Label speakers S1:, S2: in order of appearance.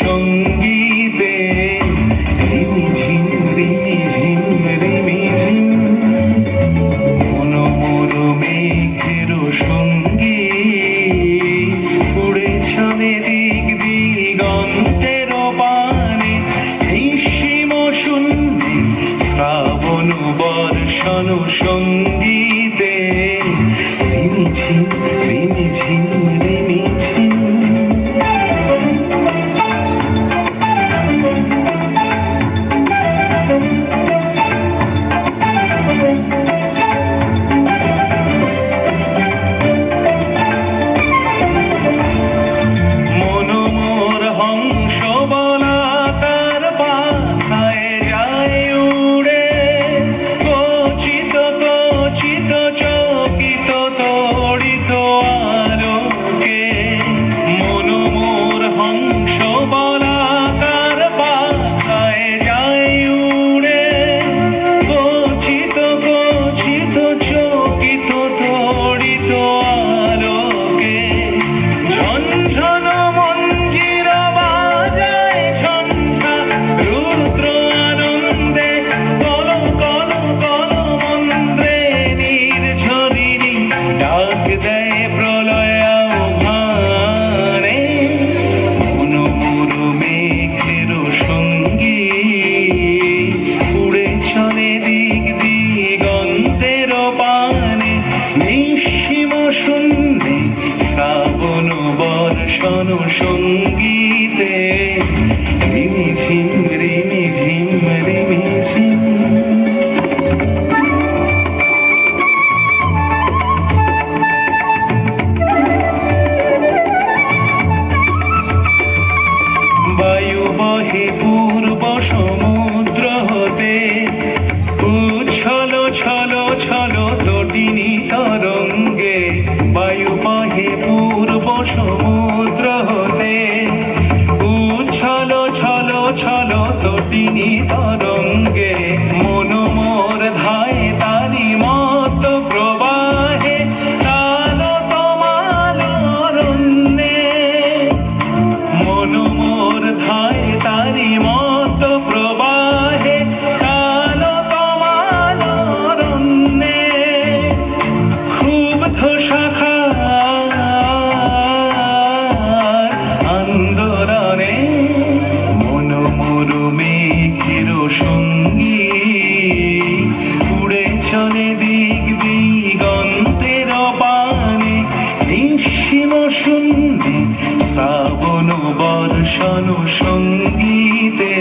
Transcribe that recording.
S1: সঙ্গীতে রিমিঝিম রিমিঝিম রিমিঝিম মনোমর মেঘের সঙ্গী উড়ে ছনে দিক দিগন্তের পানে নিঃসীম শূন্যে শ্রাবণ বর্ষণ সঙ্গীতে রিমিঝিম রিমিঝিম রিমিঝিম। সঙ্গীতে রিমিঝিম রিমিঝিম রিমিঝিম। বায়ু বহে পূর্ব সমুদ্র হতে উচ্ছল ছল ছল তটিনী তরঙ্গে। বায়ু বহে পূর্ব সমুদ্র হতে উচ্ছল ছল ছল তটিনী তরঙ্গে। মন মোর ধায় তারি মত প্রবাহে তাল তমাল অরণ্যে। মন মোর ধায় তারি মত প্রবাহে তাল তমাল অরণ্যে। ক্ষুব্ধ শাখা আন্দোলনে মন মোর মেঘের সঙ্গী উড়ে চলে দিক দিগন্তের পানে নিঃসীম শূন্যে শ্রাবণ বর্ষণ সঙ্গীতে।